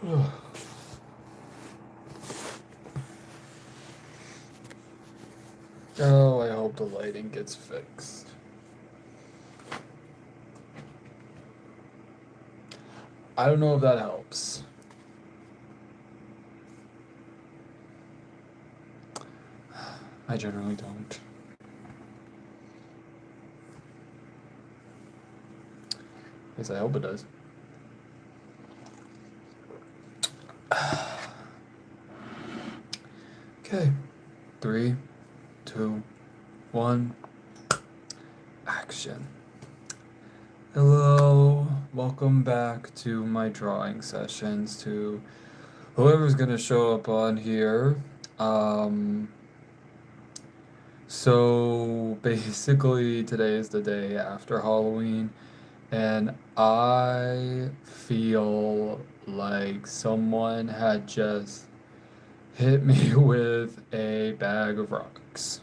Oh, I hope the lighting gets fixed. I don't know if that helps. I generally don't. At least I hope it does. Okay. 3, 2, 1. Action. Hello. Welcome back to my drawing sessions, to whoever's gonna show up on here. So basically today is the day after Halloween, and I feel like someone had just hit me with a bag of rocks.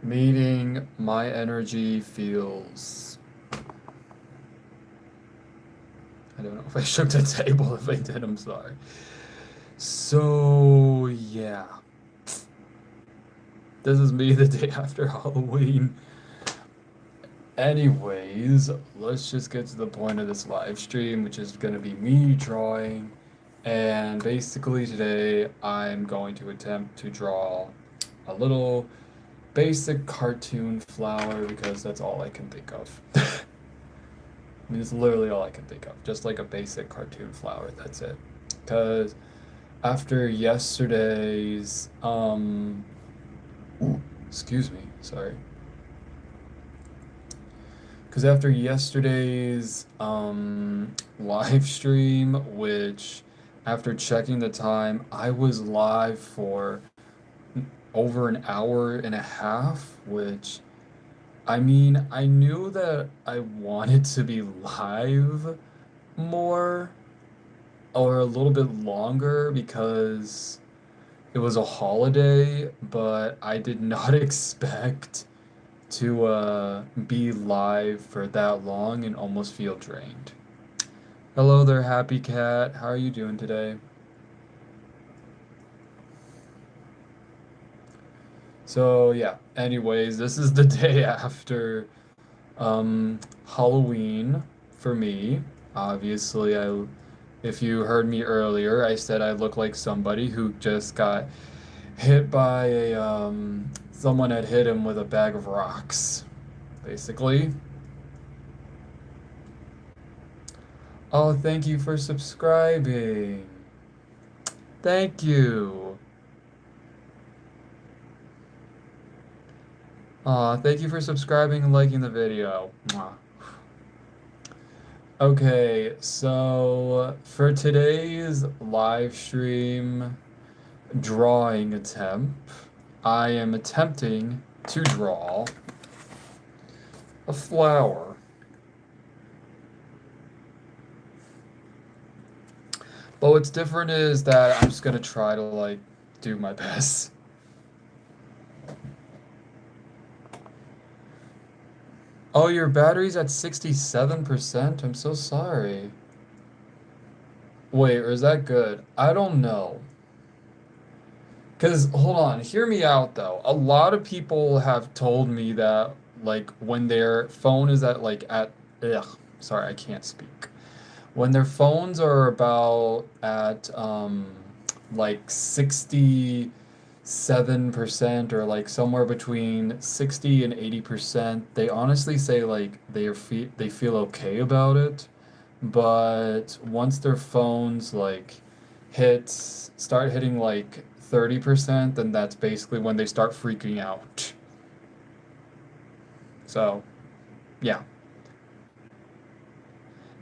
Meaning my energy feels. I don't know if I shook the table. If I did, I'm sorry. So, yeah. This is me the day after Halloween. Anyways, let's just get to the point of this live stream, which is going to be me drawing. And basically, today I'm going to attempt to draw a little basic cartoon flower because that's all I can think of. I mean, it's literally all I can think of. Just like a basic cartoon flower, that's it. Because after yesterday's, excuse me, sorry. Because after yesterday's live stream, which after checking the time, I was live for over an hour and a half, which I mean, I knew that I wanted to be live more or a little bit longer because it was a holiday, but I did not expect to be live for that long and almost feel drained. Hello there, Happy Cat. How are you doing today? So yeah, anyways, this is the day after Halloween for me. Obviously, if you heard me earlier, I said I look like somebody who just got hit by a someone had hit him with a bag of rocks, basically. Oh, thank you for subscribing. Thank you. Thank you for subscribing and liking the video. Mwah. Okay, so for today's live stream drawing attempt, I am attempting to draw a flower. But what's different is that I'm just gonna try to like do my best. Oh, your battery's at 67%? I'm so sorry. Wait, or is that good? I don't know. Because, hold on, hear me out though. A lot of people have told me that, like, when their phone is sorry, I can't speak. When their phones are about at, like 67% or like somewhere between 60 and 80%, they honestly say, like, they feel okay about it. But once their phones like start hitting like 30%, then that's basically when they start freaking out. So, yeah.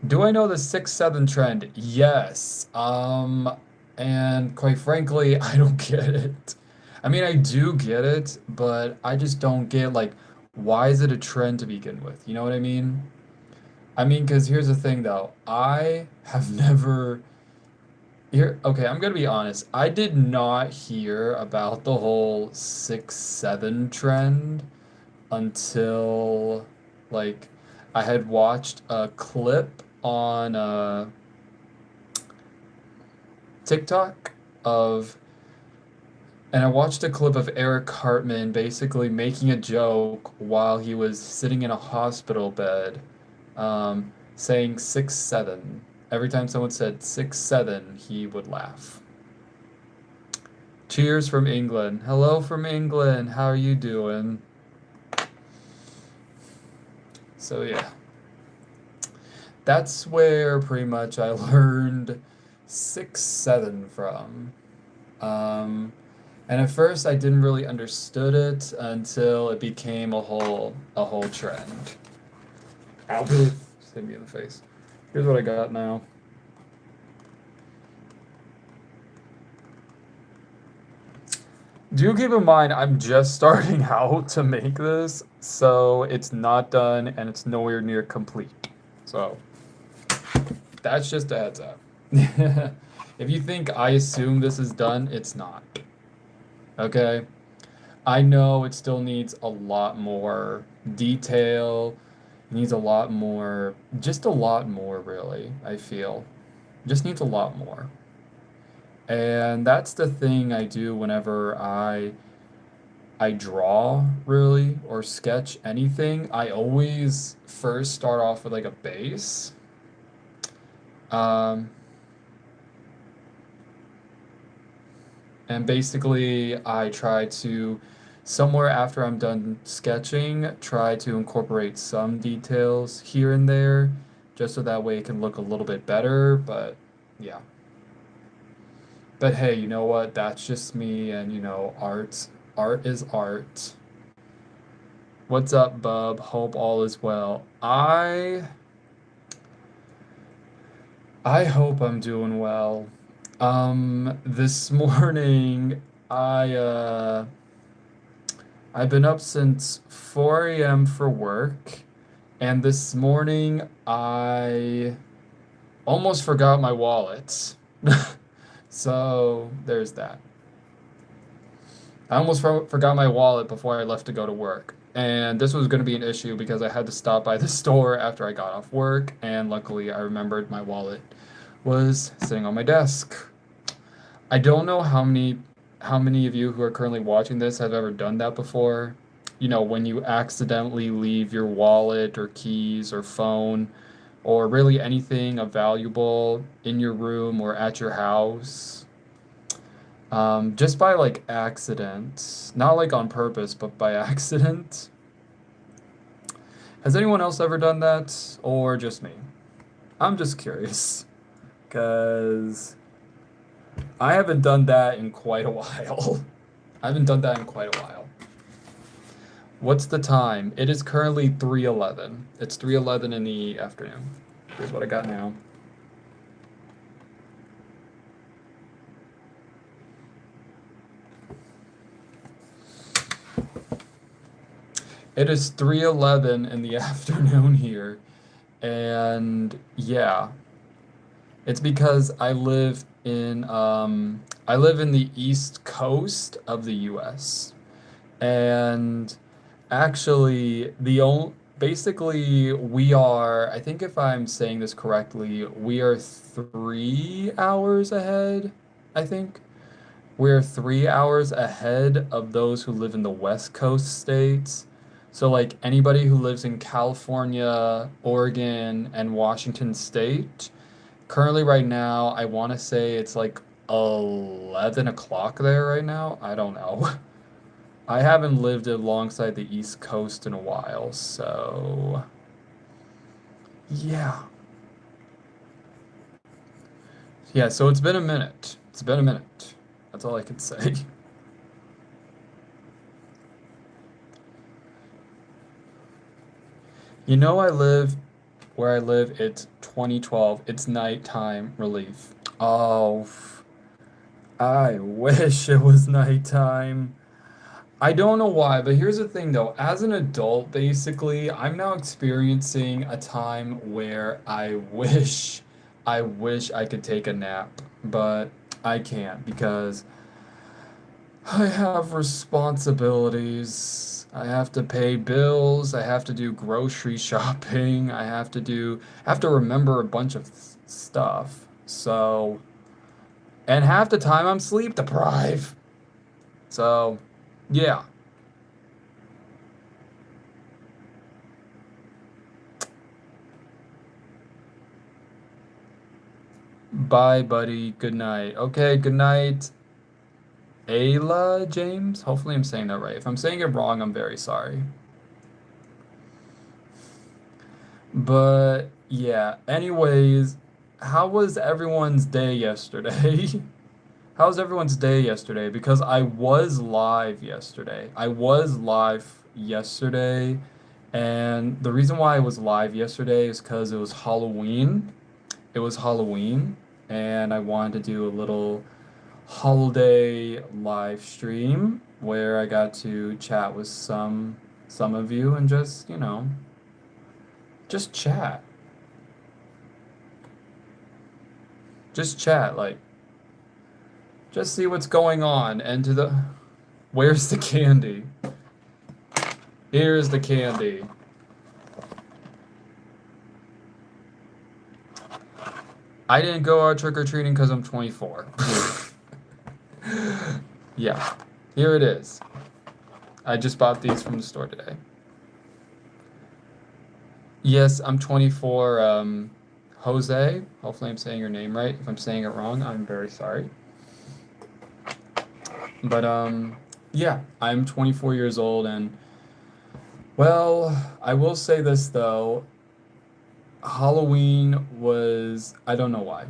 Do I know the 6-7 trend? Yes. And quite frankly, I don't get it. I mean, I do get it, but I just don't get like why is it a trend to begin with? You know what I mean? I mean, because here's the thing though. I have never Here, okay, I'm gonna be honest. I did not hear about the whole 6-7 trend until like I had watched a clip on TikTok of, and I watched a clip of Eric Cartman basically making a joke while he was sitting in a hospital bed, saying 6'7". Every time someone said 6'7", he would laugh. Cheers from England. Hello from England. How are you doing? So yeah, that's where pretty much I learned 6'7" from. Um, and at first I didn't really understood it until it became a whole trend. Ow, hit me in the face. Here's what I got now. Do keep in mind I'm just starting out to make this, so it's not done and it's nowhere near complete. So that's just a heads up. If you think I assume this is done, it's not. Okay? I know it still needs a lot more detail. It needs a lot more, just a lot more, really, I feel. Just needs a lot more. And that's the thing I do whenever I draw, really, or sketch anything. I always first start off with like a base. Um, and basically, I try to, somewhere after I'm done sketching, try to incorporate some details here and there, just so that way it can look a little bit better. But yeah. But hey, you know what? That's just me, and art is art. What's up, bub? Hope all is well. I hope I'm doing well. This morning I've been up since 4 a.m. for work, and this morning I almost forgot my wallet. So there's that. I almost forgot my wallet before I left to go to work. And this was going to be an issue because I had to stop by the store after I got off work, and luckily I remembered my wallet was sitting on my desk. I don't know how many of you who are currently watching this have ever done that before. You know, when you accidentally leave your wallet or keys or phone or really anything of valuable in your room or at your house. Just by like accident, not like on purpose, but by accident. Has anyone else ever done that, or just me? I'm just curious, because I haven't done that in quite a while. I haven't done that in quite a while. What's the time? It is currently 3:11. It's 3:11 in the afternoon. Here's what I got now. It is 3:11 in the afternoon here, and yeah, it's because I live in the East Coast of the US. And actually, basically we are, I think if I'm saying this correctly, we are 3 hours ahead, I think. We're 3 hours ahead of those who live in the West Coast states. So, like anybody who lives in California, Oregon, and Washington State, currently right now, I want to say it's like 11 o'clock there right now. I don't know. I haven't lived alongside the East Coast in a while, so yeah. Yeah, so it's been a minute. It's been a minute. That's all I can say. You know, where I live, it's 2012. It's nighttime relief. Oh, I wish it was nighttime. I don't know why, but here's the thing though. As an adult, basically, I'm now experiencing a time where I wish I could take a nap, but I can't because I have responsibilities. I have to pay bills. I have to do grocery shopping. I have to remember a bunch of stuff. So, And half the time I'm sleep deprived. So, yeah. Bye, buddy. Good night. Okay, good night. Ayla James? Hopefully I'm saying that right. If I'm saying it wrong, I'm very sorry. But yeah, anyways, how was everyone's day yesterday? How was everyone's day yesterday? Because I was live yesterday. I was live yesterday, and the reason why I was live yesterday is because it was Halloween. It was Halloween, and I wanted to do a little holiday live stream where I got to chat with some of you and just, just chat. Just chat, like just see what's going on and to the where's the candy? Here's the candy. I didn't go out trick or treating because I'm 24. Yeah, here it is. I just bought these from the store today. Yes, I'm 24. Jose, hopefully I'm saying your name right. If I'm saying it wrong, I'm very sorry. But yeah, I'm 24 years old, and well, I will say this though. Halloween was, I don't know why.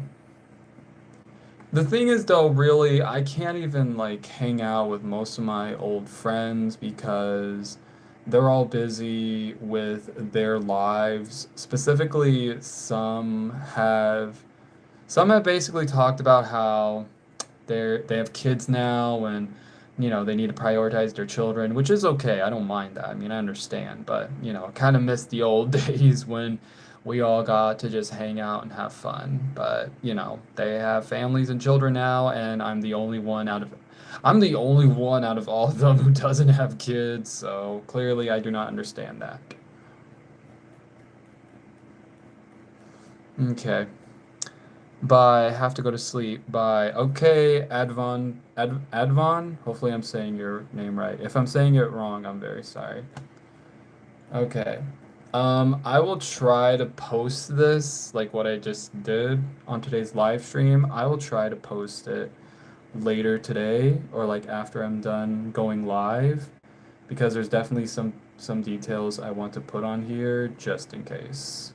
The thing is though, really, I can't even like hang out with most of my old friends because they're all busy with their lives. Specifically, some have basically talked about how they have kids now and they need to prioritize their children, which is okay. I don't mind that. I mean, I understand, but I kind of miss the old days when we all got to just hang out and have fun. But they have families and children now, and I'm the only one out of all of them who doesn't have kids, so clearly I do not understand that. Okay. Bye. Have to go to sleep. Bye. Okay, Advon. Hopefully I'm saying your name right. If I'm saying it wrong, I'm very sorry. Okay. I will try to post this, like what I just did on today's live stream. I will try to post it later today or like after I'm done going live because there's definitely some details I want to put on here just in case.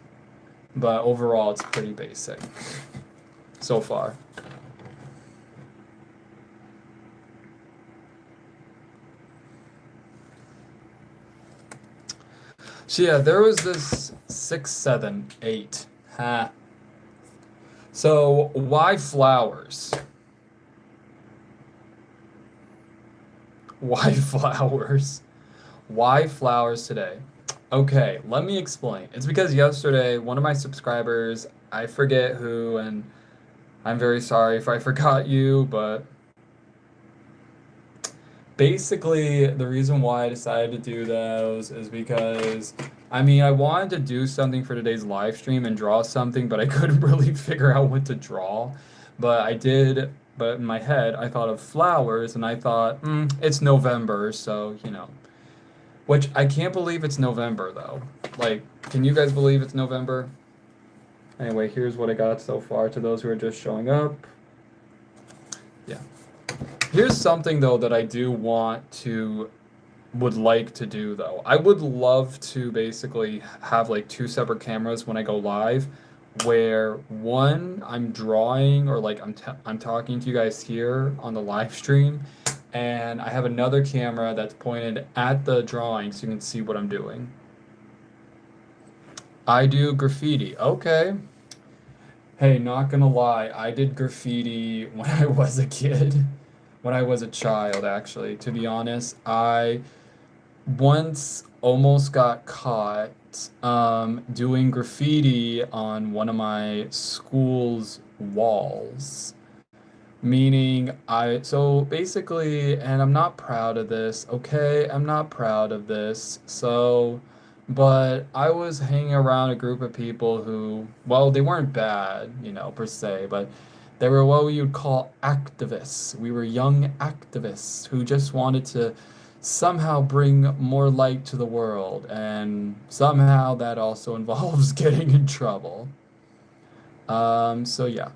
But overall, it's pretty basic so far. So yeah, there was this 678. Ha. So why flowers? Why flowers? Why flowers today? Okay, let me explain. It's because yesterday, one of my subscribers, I forget who, and I'm very sorry if I forgot you, but basically, the reason why I decided to do those is because, I mean, I wanted to do something for today's live stream and draw something, but I couldn't really figure out what to draw. But I did, but in my head, I thought of flowers, and I thought, it's November, so, Which I can't believe it's November, though. Like, can you guys believe it's November? Anyway, here's what I got so far to those who are just showing up. Yeah. Here's something though that I do would like to do though. I would love to basically have like two separate cameras when I go live, where one I'm drawing or like I'm talking to you guys here on the live stream, and I have another camera that's pointed at the drawing so you can see what I'm doing. I do graffiti. Okay. Hey, not gonna lie, I did graffiti when I was a kid. When I was a child, actually. To be honest, I once almost got caught doing graffiti on one of my school's walls. Meaning, so basically, and I'm not proud of this, okay? I'm not proud of this. But I was hanging around a group of people who, well, they weren't bad, per se, but They were what we would call activists. We were young activists who just wanted to somehow bring more light to the world, and somehow that also involves getting in trouble. So yeah.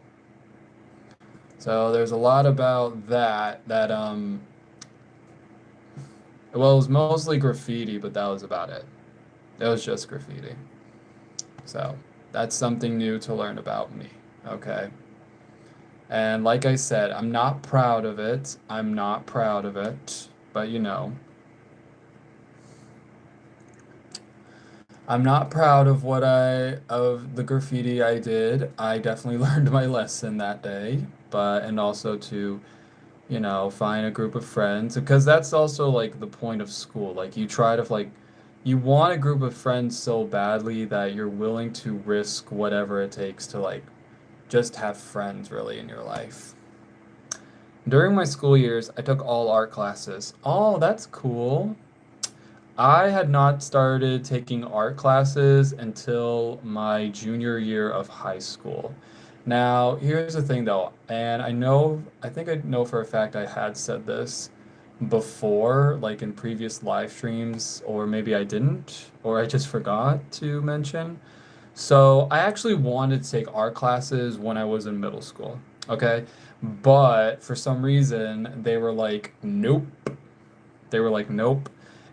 So there's a lot about that well, it was mostly graffiti, but that was about it. It was just graffiti. So that's something new to learn about me. Okay. And like I said, I'm not proud of it. I'm not proud of it. But I'm not proud of of the graffiti I did. I definitely learned my lesson that day. But and also to, find a group of friends because that's also like the point of school. Like you try to like you want a group of friends so badly that you're willing to risk whatever it takes to like just have friends really in your life. During my school years, I took all art classes. Oh, that's cool. I had not started taking art classes until my junior year of high school. Now, here's the thing though, and I think I know for a fact I had said this before, like in previous live streams, or maybe I didn't, or I just forgot to mention. So I actually wanted to take art classes when I was in middle school, okay? But for some reason, they were like, nope. They were like, nope.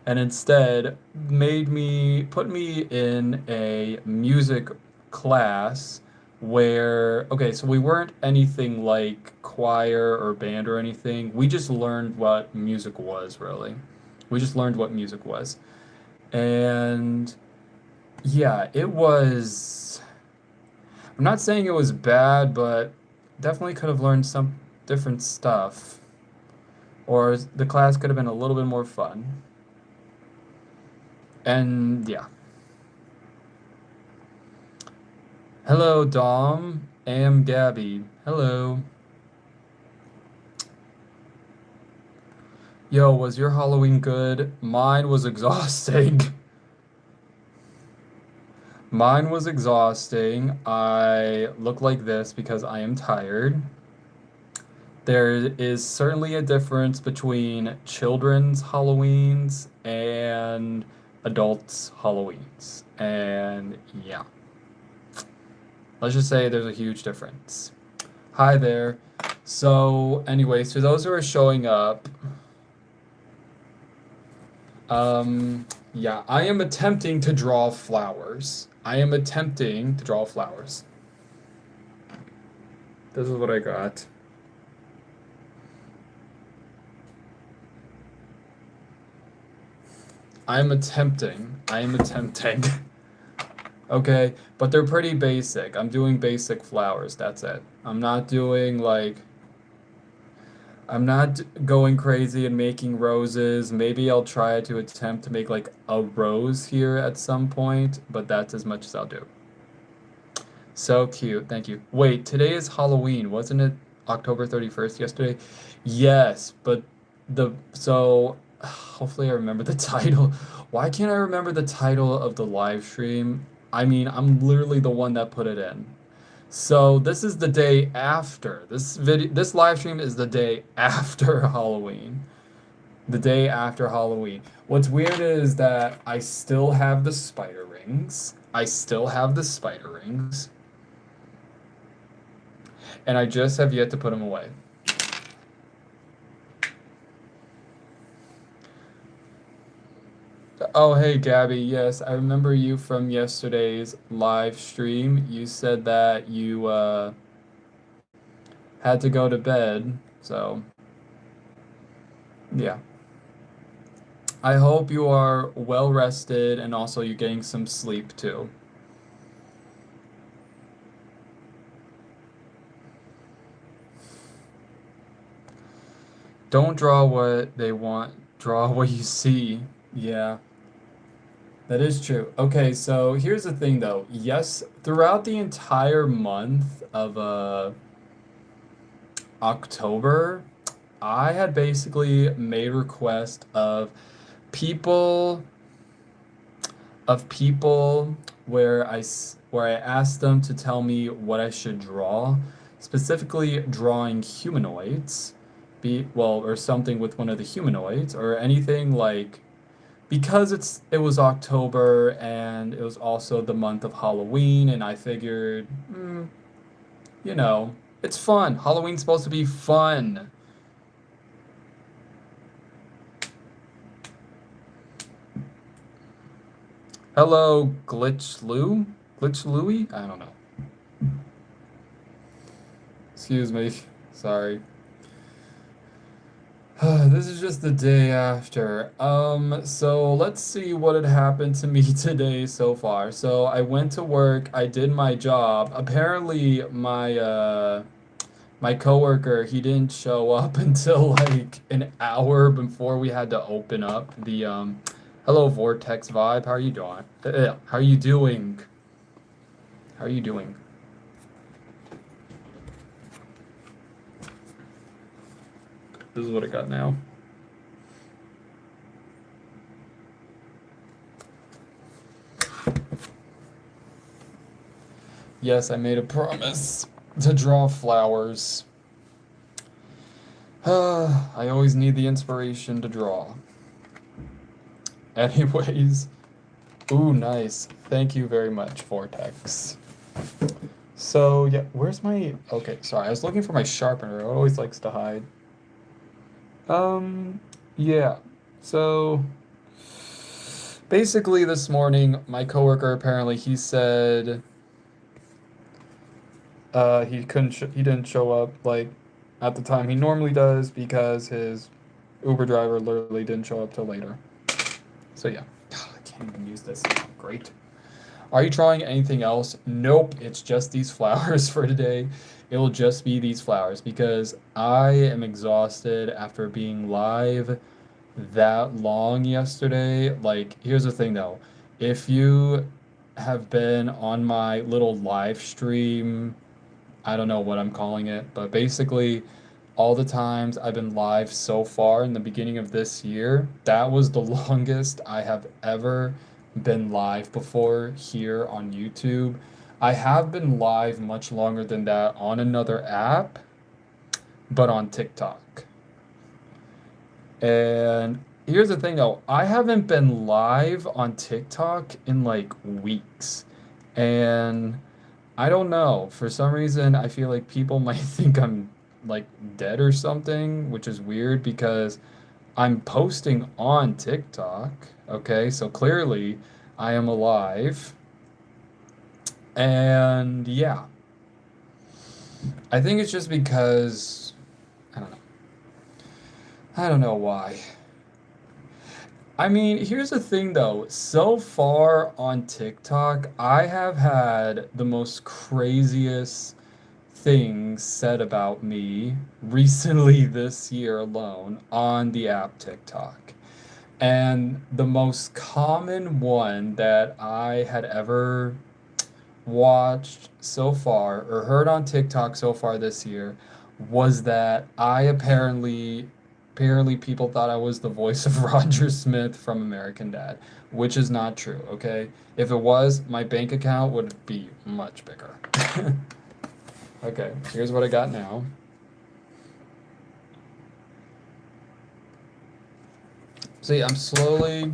And instead put me in a music class where, okay, so we weren't anything like choir or band or anything. We just learned what music was, really. We just learned what music was. And yeah, it was. I'm not saying it was bad, but definitely could have learned some different stuff. Or the class could have been a little bit more fun. And yeah. Hello, Dom. Am Gabby. Hello. Yo, was your Halloween good? Mine was exhausting. Mine was exhausting. I look like this because I am tired. There is certainly a difference between children's Halloweens and adults' Halloweens. And yeah, let's just say there's a huge difference. Hi there. So, anyways, for those who are showing up, yeah, I am attempting to draw flowers. I am attempting to draw flowers. This is what I got. I'm attempting. I am attempting. Okay, but they're pretty basic. I'm doing basic flowers, that's it. I'm not going crazy and making roses. Maybe I'll try to attempt to make like a rose here at some point, but that's as much as I'll do. So cute, thank you. Wait, today is Halloween, wasn't it October 31st yesterday? Yes, but hopefully I remember the title. Why can't I remember the title of the live stream? I mean, I'm literally the one that put it in. So this is the day after. This live stream is the day after Halloween. The day after Halloween. What's weird is that I still have the spider rings. I still have the spider rings. And I just have yet to put them away. Oh, hey, Gabby. Yes, I remember you from yesterday's live stream. You said that you had to go to bed. So, yeah. I hope you are well rested and also you're getting some sleep too. Don't draw what they want, draw what you see. Yeah. That is true. Okay, so here's the thing though. Yes, throughout the entire month of October, I had basically made request people people where I asked them to tell me what I should draw. specifically drawing humanoids, or something with one of the humanoids, or anything like because it was October and it was also the month of Halloween, and I figured, you know, it's fun. Halloween's supposed to be fun. Hello, Glitch Louie? I don't know. Excuse me. Sorry. This is just the day after. So let's see what had happened to me today so far. So I went to work, I did my job. Apparently my coworker, he didn't show up until like an hour before we had to open up the hello Vortex Vibe. How are you doing? How are you doing? How are you doing? This is what I got now. Yes, I made a promise to draw flowers. I always need the inspiration to draw. Anyways, ooh, nice. Thank you very much, Vortex. So, yeah, where's my. Okay, sorry, I was looking for my sharpener. It always likes to hide. Um, yeah. So, basically, this morning, my coworker apparently he said he didn't show up like at the time he normally does because his Uber driver literally didn't show up till later. So yeah, I can't even use this. Great. Are you trying anything else? Nope, it's just these flowers for today. It will just be these flowers because I am exhausted after being live that long yesterday. Like, here's the thing though. If you have been on my little live stream, I don't know what I'm calling it, but basically, all the times I've been live so far in the beginning of this year, that was the longest I have ever been live before here on YouTube. I have been live much longer than that on another app, but on TikTok. And here's the thing though, I haven't been live on TikTok in like weeks. And I don't know. For some reason, I feel like people might think I'm like dead or something, which is weird because I'm posting on TikTok. Okay, so clearly I am alive. And yeah, I think it's just because I don't know. I don't know why. I mean, here's the thing though. So far on TikTok, I have had the most craziest things said about me recently this year alone on the app TikTok. And the most common one that I had ever watched so far or heard on TikTok so far this year was that apparently people thought I was the voice of Roger Smith from American Dad, which is not true, okay? If it was, my bank account would be much bigger. Okay, here's what I got now. See, I'm slowly.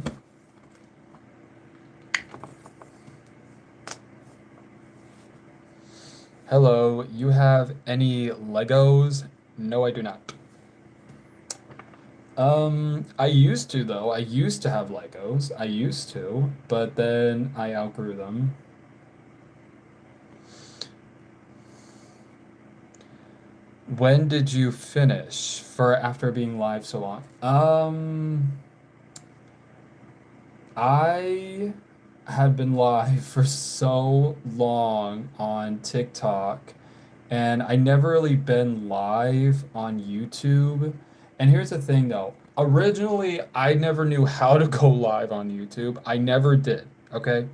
Hello, you have any Legos? No, I do not. I used to though. I used to have Legos. I used to, but then I outgrew them. When did you finish for after being live so long? I had been live for so long on TikTok, and I never really been live on YouTube. And here's the thing though. Originally, I never knew how to go live on YouTube. I never did, okay?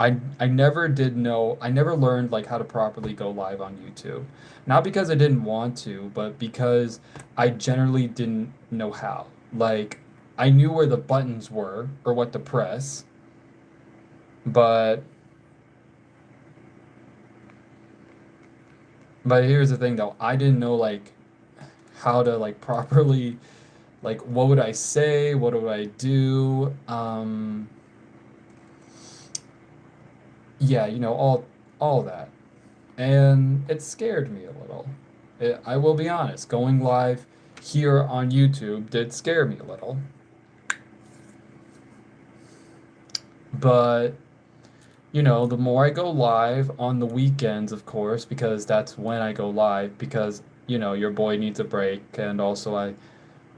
I never did know, I never learned like how to properly go live on YouTube. Not because I didn't want to, but because I generally didn't know how. Like I knew where the buttons were or what to press, but But here's the thing though, I didn't know like how to like properly like what would I say, what would I do? Yeah, all that. And it scared me a little. I will be honest, going live here on YouTube did scare me a little. But, the more I go live on the weekends, of course, because that's when I go live, because, your boy needs a break, and also I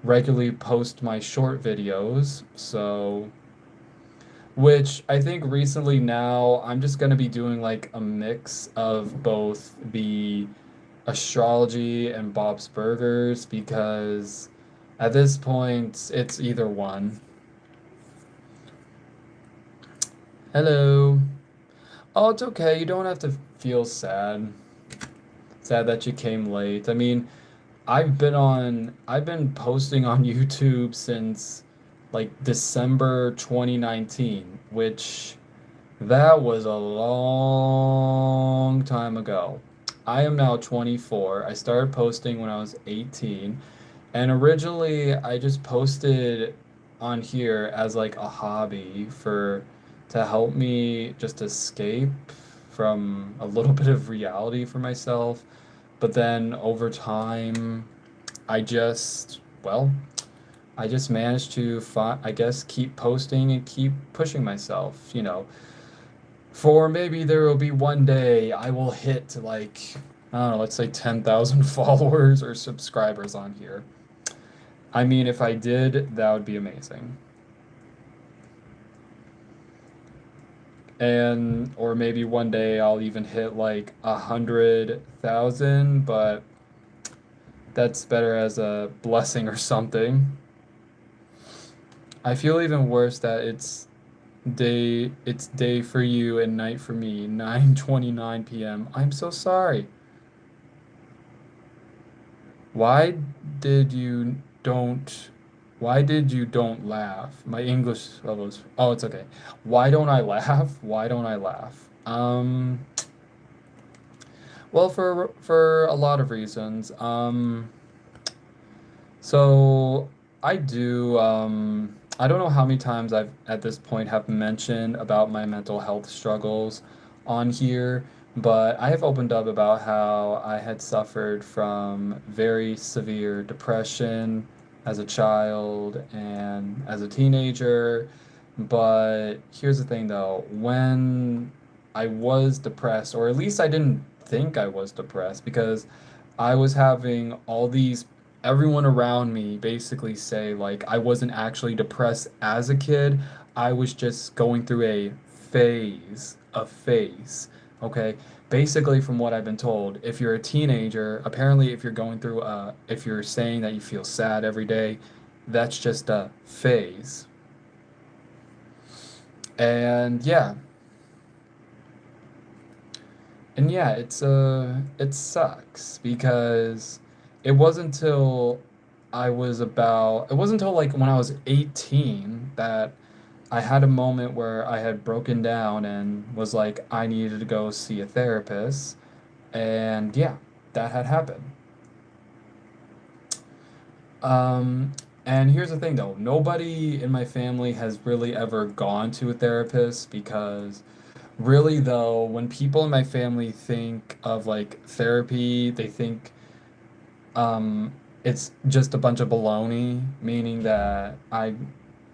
regularly post my short videos. So, which I think recently now I'm just going to be doing like a mix of both the astrology and Bob's Burgers because at this point it's either one. Hello. Oh, it's okay. You don't have to feel sad. Sad that you came late. I mean, I've been posting on YouTube since like December 2019, which that was a long time ago. I am now 24. I started posting when I was 18. And originally, I just posted on here as like a hobby for to help me just escape from a little bit of reality for myself. But then over time, well, I just managed to I guess keep posting and keep pushing myself, for maybe there will be one day I will hit like, I don't know, let's say 10,000 followers or subscribers on here. I mean, if I did, that would be amazing. And, or maybe one day I'll even hit like 100,000, but that's better as a blessing or something. I feel even worse that it's day for you and night for me, 9:29 p.m. I'm so sorry. Why did you don't why did you don't laugh? My English level is oh, it's okay. Why don't I laugh? Why don't I laugh? Well, for a lot of reasons. So I don't know how many times I've at this point have mentioned about my mental health struggles on here, but I have opened up about how I had suffered from very severe depression as a child and as a teenager. But here's the thing though, when I was depressed, or at least I didn't think I was depressed because I was having all these everyone around me basically say like I wasn't actually depressed as a kid. I was just going through a phase. Okay. Basically, from what I've been told, if you're a teenager, apparently, if you're saying that you feel sad every day, that's just a phase. And yeah, it sucks because it wasn't until like when I was 18 that I had a moment where I had broken down and was like I needed to go see a therapist. And yeah, that had happened. Um, and here's the thing though, nobody in my family has really ever gone to a therapist because really though, when people in my family think of like therapy, they think um it's just a bunch of baloney, meaning that I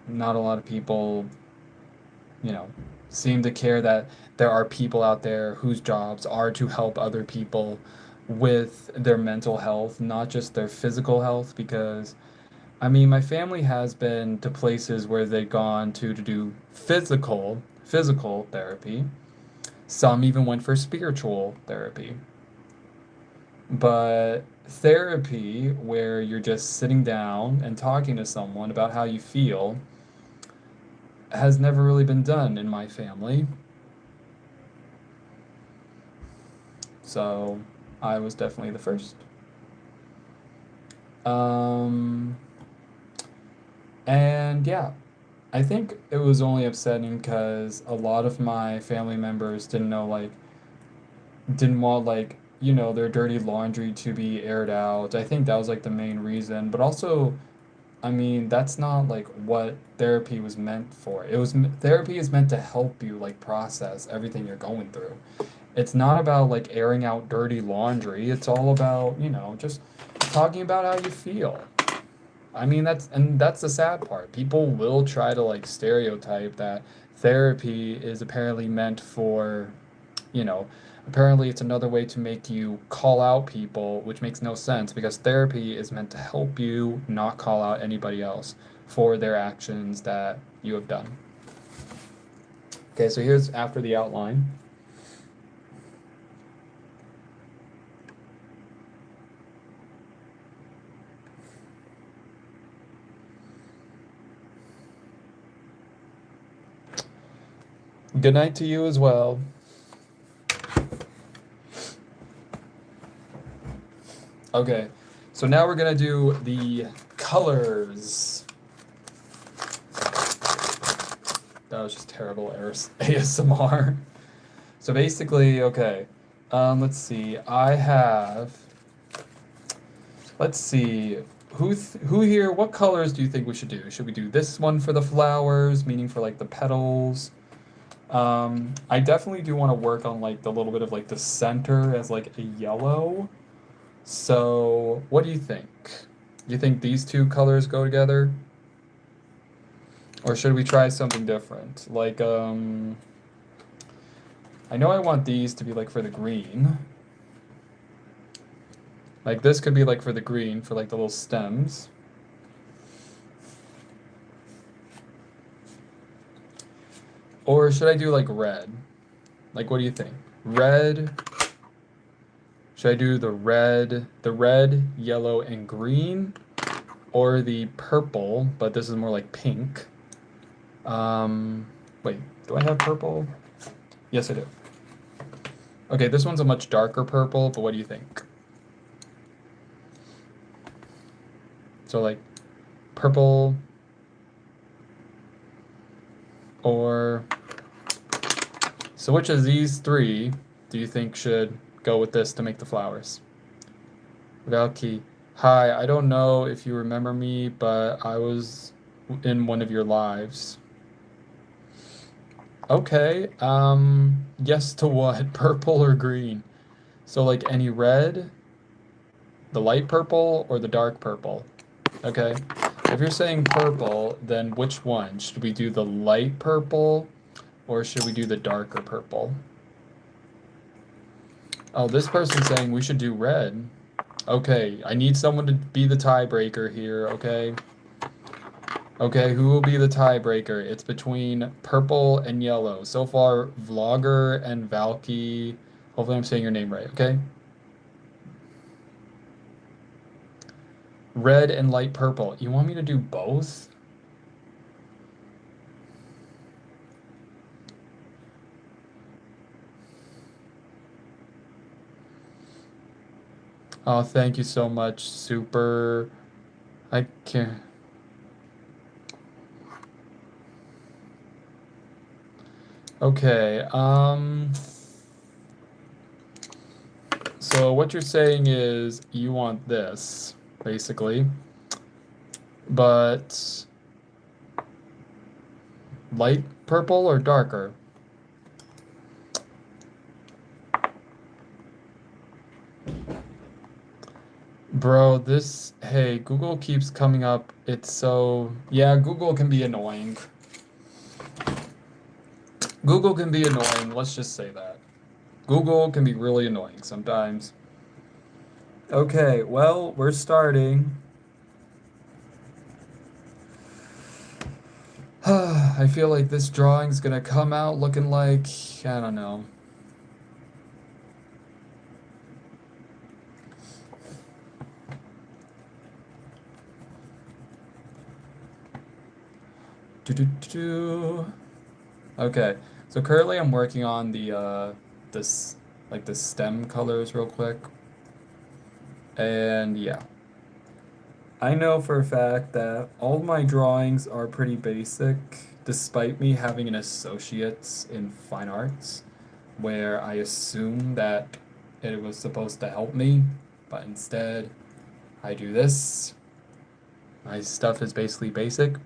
not a lot of people, you know, seem to care that there are people out there whose jobs are to help other people with their mental health, not just their physical health, because I mean, my family has been to places where they've gone to do physical therapy. Some even went for spiritual therapy. But therapy, where you're just sitting down and talking to someone about how you feel, has never really been done in my family. So I was definitely the first. Um, and yeah, I think it was only upsetting because a lot of my family members didn't want like their dirty laundry to be aired out. I think that was like the main reason. But also, I mean, that's not like what therapy was meant for. Therapy is meant to help you like process everything you're going through. It's not about like airing out dirty laundry. It's all about, just talking about how you feel. I mean, that's the sad part. People will try to like stereotype that therapy is apparently meant for, you know, apparently it's another way to make you call out people, which makes no sense because therapy is meant to help you not call out anybody else for their actions that you have done. Okay, so here's after the outline. Good night to you as well. Okay, so now we're gonna do the colors. That was just terrible ASMR. So basically, okay, let's see. Let's see, who here, what colors do you think we should do? Should we do this one for the flowers, meaning for like the petals? I definitely do want to work on like the little bit of like the center as like a yellow. So, what do you think? Do you think these two colors go together? Or should we try something different? Like, I know I want these to be like for the green. Like this could be like for the green, for like the little stems. Or should I do like red? Like, what do you think? Red. Should I do the red, yellow, and green? Or the purple, but this is more like pink. Wait, do I have purple? Yes, I do. Okay, this one's a much darker purple, but what do you think? So like purple or so which of these three do you think should go with this to make the flowers? Valky, hi, I don't know if you remember me, but I was in one of your lives. Okay, yes to what? Purple or green? So like any red, the light purple, or the dark purple? Okay. If you're saying purple, then which one? Should we do the light purple or should we do the darker purple? Oh, this person's saying we should do red. Okay, I need someone to be the tiebreaker here, okay? Okay, who will be the tiebreaker? It's between purple and yellow. So far, Vlogger and Valky. Hopefully I'm saying your name right, okay? Red and light purple. You want me to do both? Oh, thank you so much, Super. I can't. Okay, so what you're saying is you want this, basically, but light purple or darker? Bro, hey, Google keeps coming up. Yeah, Google can be annoying. Google can be annoying, let's just say that. Google can be really annoying sometimes. Okay, well, we're starting. I feel like this drawing's gonna come out looking like, I don't know. Okay, so currently I'm working on the stem colors real quick. And yeah. I know for a fact that all my drawings are pretty basic, despite me having an associate's in fine arts, where I assume that it was supposed to help me, but instead I do this. My stuff is basically basic.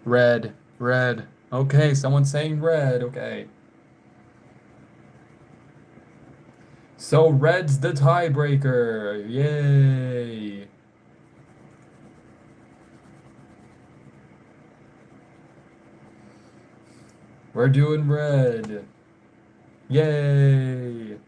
Red, red. Okay, someone's saying red. Okay. So red's the tiebreaker. Yay. We're doing red. Yay.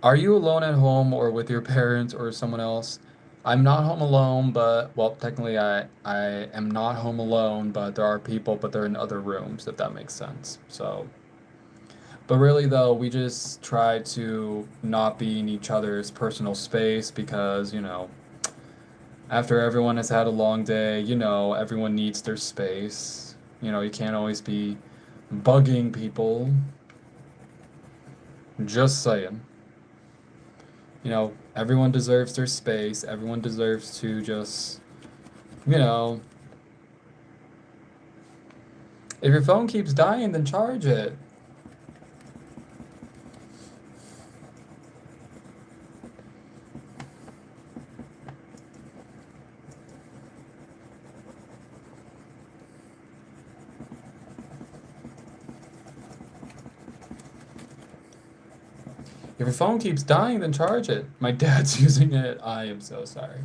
Are you alone at home or with your parents or someone else? I'm not home alone, but well, technically I am not home alone, but there are people, but they're in other rooms, if that makes sense. So, but really though, we just try to not be in each other's personal space because, after everyone has had a long day, everyone needs their space. You can't always be bugging people. Just saying. Everyone deserves their space. Everyone deserves to just, you know, if your phone keeps dying, then charge it. If your phone keeps dying, then charge it. My dad's using it. I am so sorry.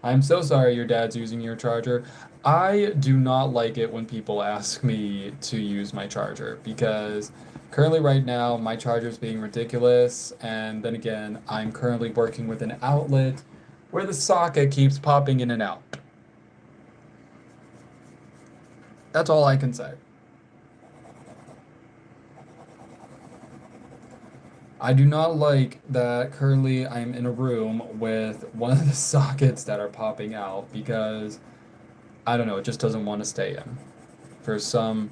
I'm so sorry your dad's using your charger. I do not like it when people ask me to use my charger because currently, right now, my charger is being ridiculous. And then again, I'm currently working with an outlet where the socket keeps popping in and out. That's all I can say. I do not like that currently I'm in a room with one of the sockets that are popping out because I don't know, it just doesn't want to stay in. For some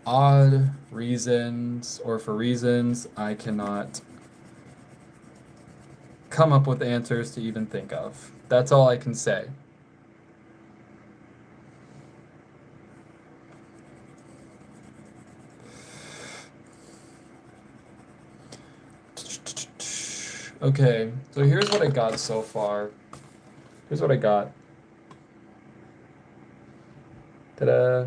odd reasons or for reasons I cannot come up with answers to even think of. That's all I can say. Okay, so here's what I got so far. Here's what I got. Ta-da.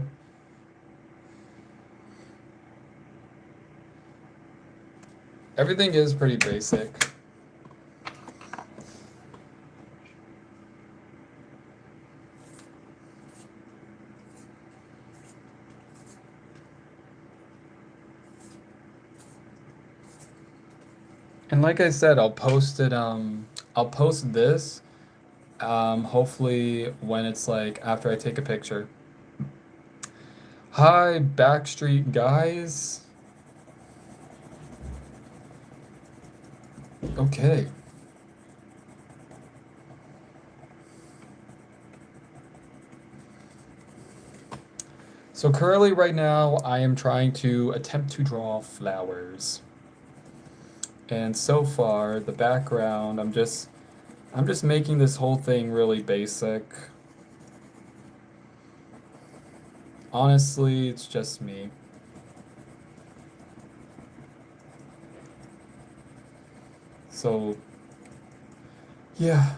Everything is pretty basic. And like I said, I'll post this, hopefully when it's like after I take a picture. Hi, Backstreet guys. Okay. So currently right now I am trying to attempt to draw flowers. And so far the background I'm just making this whole thing really basic. Honestly, it's just me. So yeah.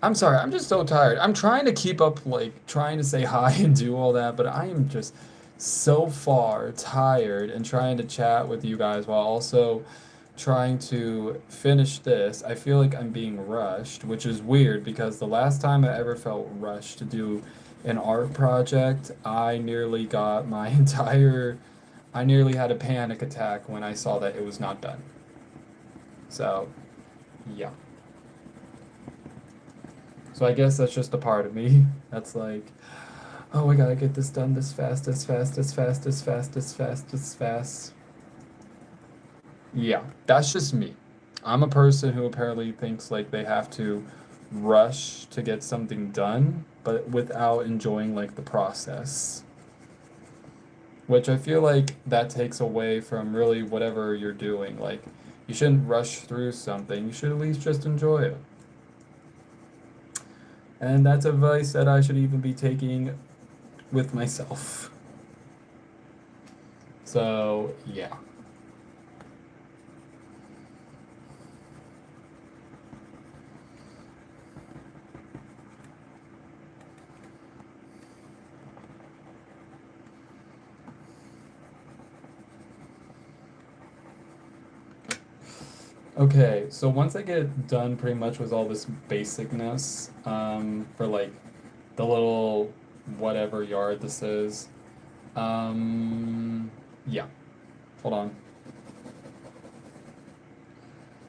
I'm sorry, I'm just so tired. I'm trying to keep up, like, trying to say hi and do all that, but I am just so far tired and trying to chat with you guys while also trying to finish this. I feel like I'm being rushed, which is weird because the last time I ever felt rushed to do an art project, I nearly had a panic attack when I saw that it was not done. So, yeah. So I guess that's just a part of me that's like, oh, I gotta get this done this fast, as fast, as fast, as fast, as fast, as fast. Yeah, that's just me. I'm a person who apparently thinks like they have to rush to get something done, but without enjoying like the process. which I feel like that takes away from really whatever you're doing. Like, you shouldn't rush through something, you should at least just enjoy it. And that's advice that I should even be taking with myself. So, yeah. Okay, so once I get done pretty much with all this basicness, for like the little whatever yard this is, yeah, hold on.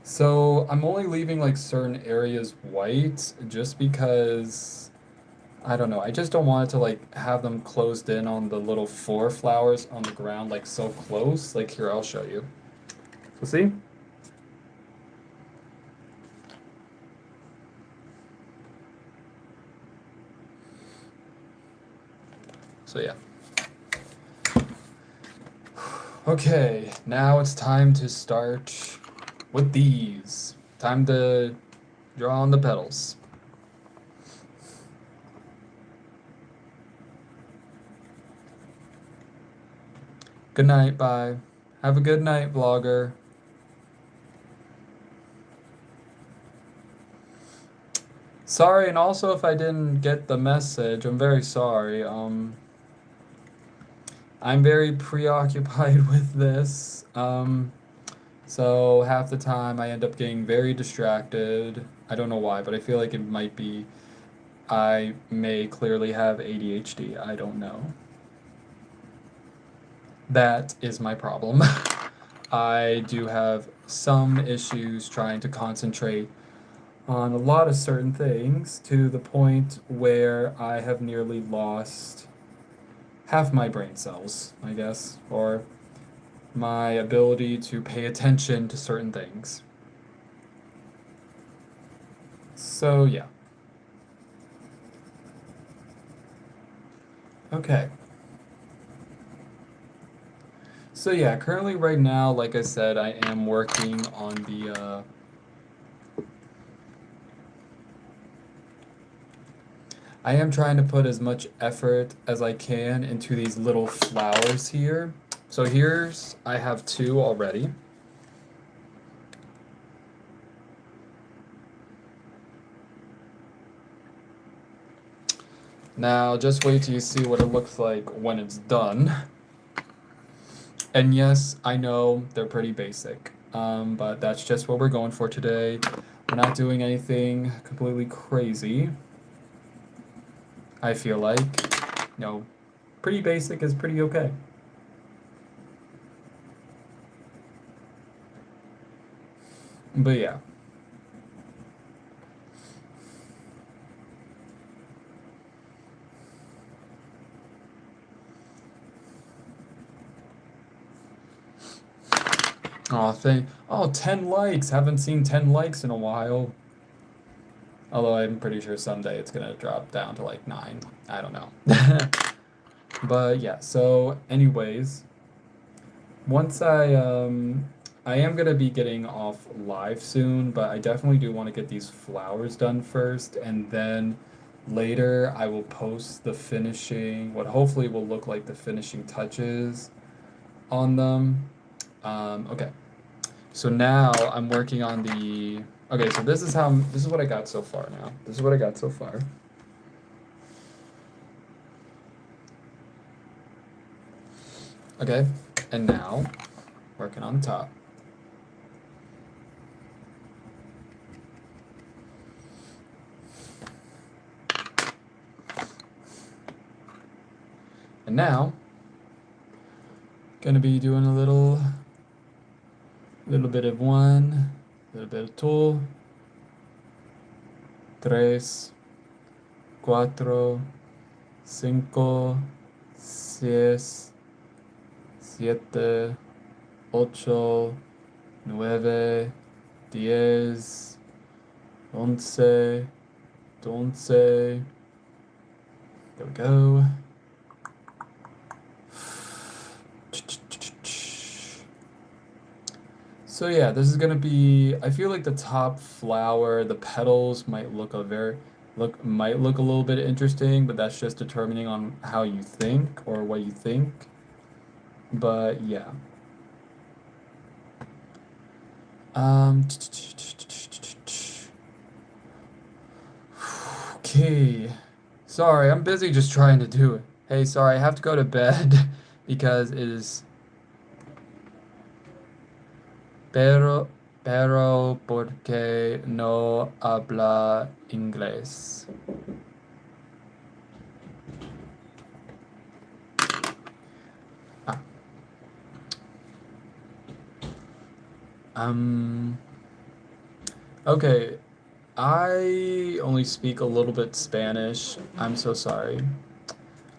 So I'm only leaving like certain areas white just because I don't know. I just don't want it to like have them closed in on the little four flowers on the ground like so close. Like here, I'll show you. So see? So yeah. Okay, now it's time to start with these. Time to draw on the petals. Good night, bye. Have a good night, vlogger. Sorry, and also if I didn't get the message, I'm very sorry. I'm very preoccupied with this. So half the time I end up getting very distracted. I don't know why, but I feel like it might be I may clearly have ADHD. I don't know. That is my problem. I do have some issues trying to concentrate on a lot of certain things to the point where I have nearly lost half my brain cells, I guess, or my ability to pay attention to certain things. So, yeah. Okay. So, yeah, currently, right now, like I said, I am working on I am trying to put as much effort as I can into these little flowers here. So, I have two already. Now, just wait till you see what it looks like when it's done. And yes, I know they're pretty basic, but that's just what we're going for today. We're not doing anything completely crazy. I feel like, pretty basic is pretty okay. But yeah. Oh, 10 likes. Haven't seen 10 likes in a while. Although I'm pretty sure someday it's gonna drop down to like 9. I don't know. But yeah, so anyways, once I am gonna be getting off live soon, but I definitely do want to get these flowers done first, and then later I will post the finishing, what hopefully will look like the finishing touches on them. Okay. So now I'm working on the. Okay, so this is what I got so far now. This is what I got so far. Okay, and now working on top. And now, gonna be doing a little bit of one, little bit of two, tres, cuatro, cinco, seis, siete, ocho, nueve, diez, once, doce. There we go. So yeah, this is gonna be. I feel like the top flower, the petals might look might look a little bit interesting, but that's just determining on how you think or what you think. But yeah. Um. Okay. Sorry, I'm busy just trying to do it. Hey, sorry, I have to go to bed because it is. Pero porque no habla inglés. Ah, um, okay. I only speak a little bit Spanish. I'm so sorry.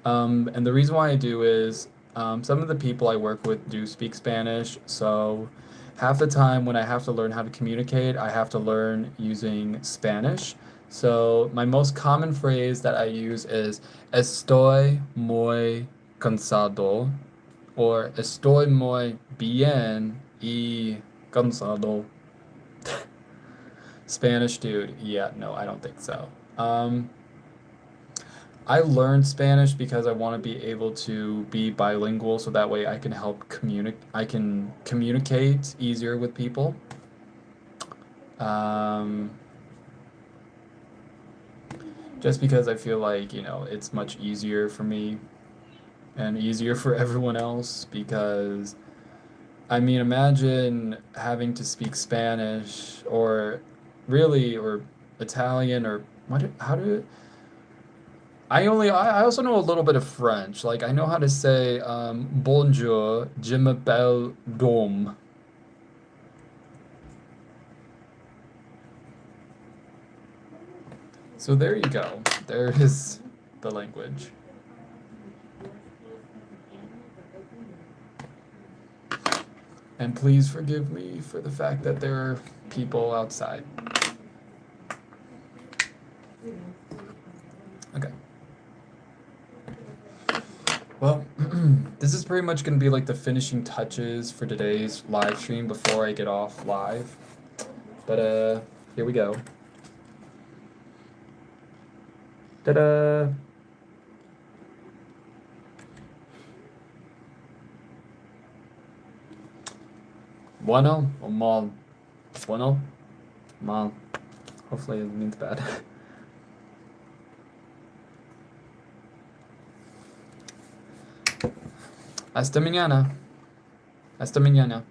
And the reason why I do is some of the people I work with do speak Spanish, so half the time when I have to learn how to communicate, I have to learn using Spanish. So my most common phrase that I use is estoy muy cansado or estoy muy bien y cansado. Spanish dude, yeah, no, I don't think so. I learned Spanish because I want to be able to be bilingual so that way I can communicate easier with people. Um, just because I feel like, it's much easier for me and easier for everyone else because I mean, imagine having to speak Spanish or Italian or how do I also know a little bit of French. Like I know how to say bonjour, je m'appelle Dom. So there you go. There is the language. And please forgive me for the fact that there are people outside. Okay. Well, this is pretty much going to be like the finishing touches for today's live stream before I get off live. But here we go. Ta-da! Bueno or mal? Bueno? Mal. Hopefully it means bad. Hasta mañana. Hasta mañana.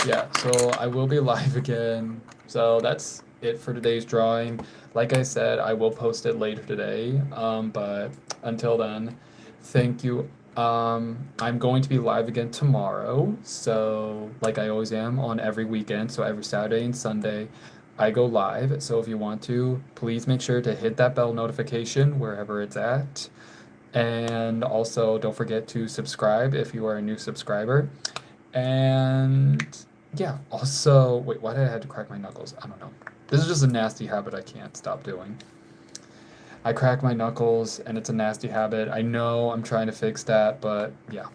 Yeah, so I will be live again. So that's it for today's drawing. Like I said, I will post it later today. But until then, thank you. I'm going to be live again tomorrow. So, like I always am on every weekend. So, every Saturday and Sunday, I go live. So, if you want to, please make sure to hit that bell notification wherever it's at. And also, don't forget to subscribe if you are a new subscriber. And yeah, also, wait, why did I have to crack my knuckles? I don't know. This is just a nasty habit I can't stop doing. I crack my knuckles and it's a nasty habit. I know I'm trying to fix that, but yeah.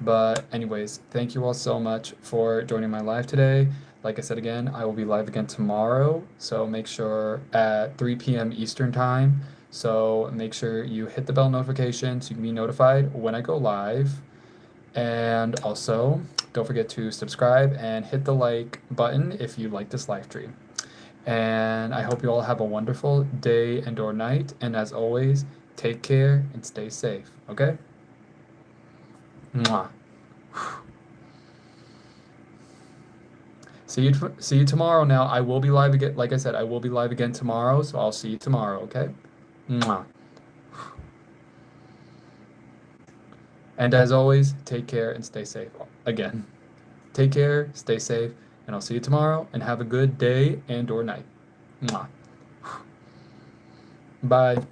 But anyways, thank you all so much for joining my live today. Like I said again, I will be live again tomorrow. So make sure at 3 p.m. Eastern time. So make sure you hit the bell notification so you can be notified when I go live. And also, don't forget to subscribe and hit the like button if you like this live stream. And I hope you all have a wonderful day and or night. And as always, take care and stay safe. Okay? Mwah. See you tomorrow now. I will be live again. Like I said, I will be live again tomorrow. So I'll see you tomorrow. Okay? Mwah. And as always, take care and stay safe. Again, take care, stay safe, and I'll see you tomorrow. And have a good day and or night. Mwah. Bye.